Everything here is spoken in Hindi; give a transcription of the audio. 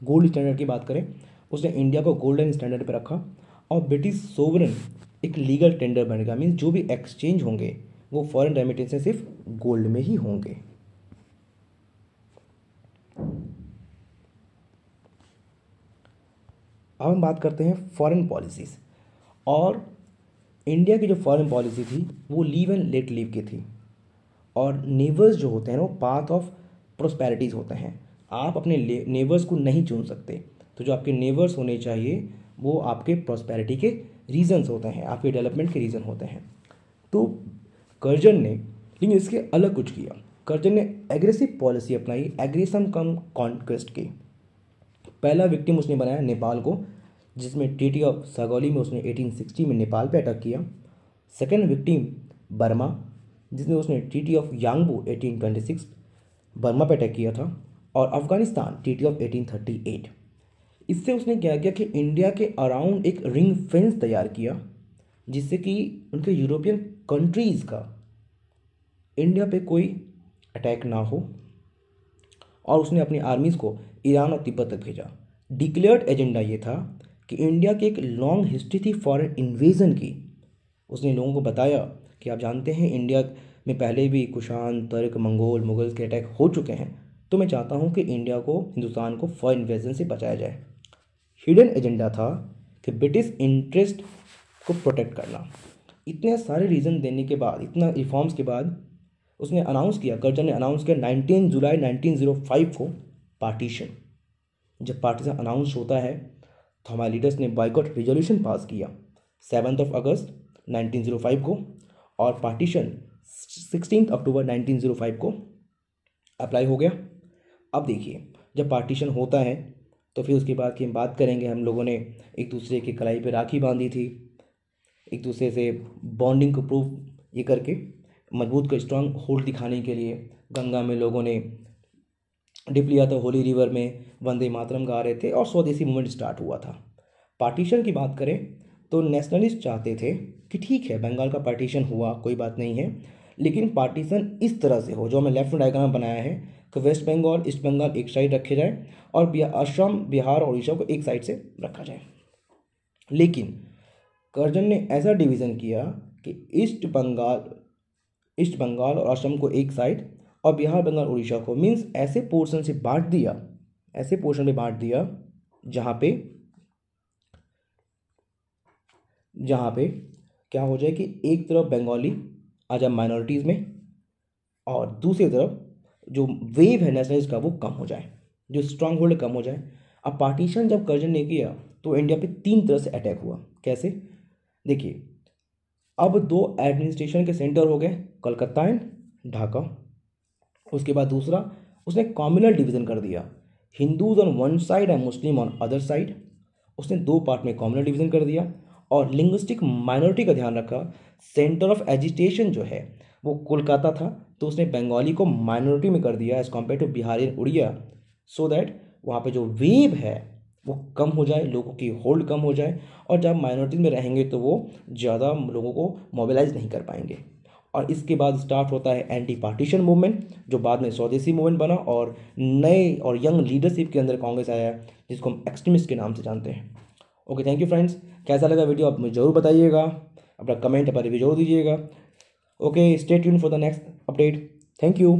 गोल्ड स्टैंडर्ड की बात करें, उसने इंडिया को गोल्डन स्टैंडर्ड पर रखा और ब्रिटिश सोवरेन एक लीगल टेंडर बन गया। मीन्स जो भी एक्सचेंज होंगे वो फॉरेन रेमिटेंस से सिर्फ गोल्ड में ही होंगे। अब हम बात करते हैं फॉरेन पॉलिसीज़। और इंडिया की जो फॉरेन पॉलिसी थी वो लीव एंड लेट लीव की थी। और नेबर्स जो होते हैं वो पाथ ऑफ प्रोस्पेरिटीज़ होते हैं। आप अपने नेबर्स को नहीं चुन सकते, तो जो आपके नेबर्स होने चाहिए वो आपके प्रॉस्पेरिटी के रीजंस होते हैं, आपके डेवलपमेंट के रीज़न होते हैं। तो कर्जन ने लेकिन इसके अलग कुछ किया। कर्जन ने एग्रेसिव पॉलिसी अपनाई, एग्रेशन कम कॉन्क्वेस्ट की। पहला विक्टिम उसने बनाया नेपाल को, जिसमें ट्रीटी ऑफ सगौली में उसने 1860 में नेपाल पे अटैक किया। सेकेंड विक्टिम बर्मा, जिसमें उसने ट्रीटी ऑफ यांगबू 1826 बर्मा पे अटैक किया था। और अफगानिस्तान ट्रीटी ऑफ 1838। इससे उसने क्या किया कि इंडिया के अराउंड एक रिंग फेंस तैयार किया, जिससे कि उनके यूरोपियन कंट्रीज़ का इंडिया पे कोई अटैक ना हो। और उसने अपनी आर्मीज़ को ईरान और तिब्बत तक भेजा। डिक्लेयर्ड एजेंडा ये था कि इंडिया की एक लॉन्ग हिस्ट्री थी फॉरेन इन्वेजन की। उसने लोगों को बताया कि आप जानते हैं इंडिया में पहले भी कुषाण, तुर्क, मंगोल, मुगल के अटैक हो चुके हैं, तो मैं चाहता हूँ कि इंडिया को, हिंदुस्तान को फॉरेन इन्वेजन से बचाया जाए। हिडन एजेंडा था कि ब्रिटिश इंटरेस्ट को प्रोटेक्ट करना। इतने सारे रीज़न देने के बाद, इतना रिफॉर्म्स के बाद उसने अनाउंस किया, कर्जन ने अनाउंस किया 19 जुलाई 1905 को पार्टीशन। जब पार्टीशन अनाउंस होता है तो हमारे लीडर्स ने बॉयकॉट रिजोल्यूशन पास किया 7 अगस्त 1905 को, और पार्टीशन 16 अक्टूबर 1905 को अप्लाई हो गया। अब देखिए, जब पार्टीशन होता है तो फिर उसके बाद की हम बात करेंगे। हम लोगों ने एक दूसरे की कलाई पे राखी बांधी थी, एक दूसरे से बॉन्डिंग को प्रूव ये करके, मजबूत को स्ट्रांग होल्ड दिखाने के लिए गंगा में लोगों ने डिप लिया था, होली रिवर में वंदे मातरम गा रहे थे और स्वदेशी मूवमेंट स्टार्ट हुआ था। पार्टीशन की बात करें तो नेशनलिस्ट चाहते थे कि ठीक है बंगाल का पार्टीशन हुआ, कोई बात नहीं है, लेकिन पार्टीशन इस तरह से हो, जो हमें लेफ्ट में डायग्राम बनाया है कि वेस्ट बंगाल, ईस्ट बंगाल एक साइड रखे जाए और असम, बिहार और उड़ीसा को एक साइड से रखा जाए। लेकिन कर्जन ने ऐसा डिवीज़न किया कि ईस्ट बंगाल और असम को एक साइड और बिहार, बंगाल, उड़ीसा को, मीन्स ऐसे पोर्शन से बांट दिया, ऐसे पोर्शन में बांट दिया जहाँ पे क्या हो जाए कि एक तरफ बंगाली आ जाए माइनॉरिटीज़ में और दूसरी तरफ जो वेव है नेशनलिस्ट का वो कम हो जाए, जो स्ट्रांग होल्ड कम हो जाए। अब पार्टीशन जब कर्जन ने किया तो इंडिया पे 3 तरह से अटैक हुआ। कैसे? देखिए, अब 2 एडमिनिस्ट्रेशन के सेंटर हो गए, कलकत्ता एंड ढाका। उसके बाद दूसरा, उसने कॉम्युनल डिवीज़न कर दिया, Hindus on one side and Muslim on other side. उसने 2 पार्ट में कॉम्युनल डिवीज़न कर दिया। और लिंग्विस्टिक माइनॉरिटी का ध्यान रखा। सेंटर ऑफ एजिटेशन जो है वो कोलकाता था, तो उसने बंगाली को माइनॉरिटी में कर दिया as compare to Bihari and Odia, so that वहाँ पे जो वेव है वो कम हो जाए, लोगों की होल्ड कम हो जाए, और जब माइनॉरिटी में रहेंगे तो वो ज़्यादा लोगों को मोबिलाइज नहीं कर पाएंगे। और इसके बाद स्टार्ट होता है एंटी पार्टीशन मूवमेंट, जो बाद में स्वदेशी मूवमेंट बना और नए और यंग लीडरशिप के अंदर कांग्रेस आया, जिसको हम एक्सट्रीमिस्ट के नाम से जानते हैं। Okay, thank you friends. कैसा लगा वीडियो आप मुझे ज़रूर बताइएगा, अपना कमेंट पर रिव्यू जरूर दीजिएगा। Okay, stay tune for the next update. Thank you.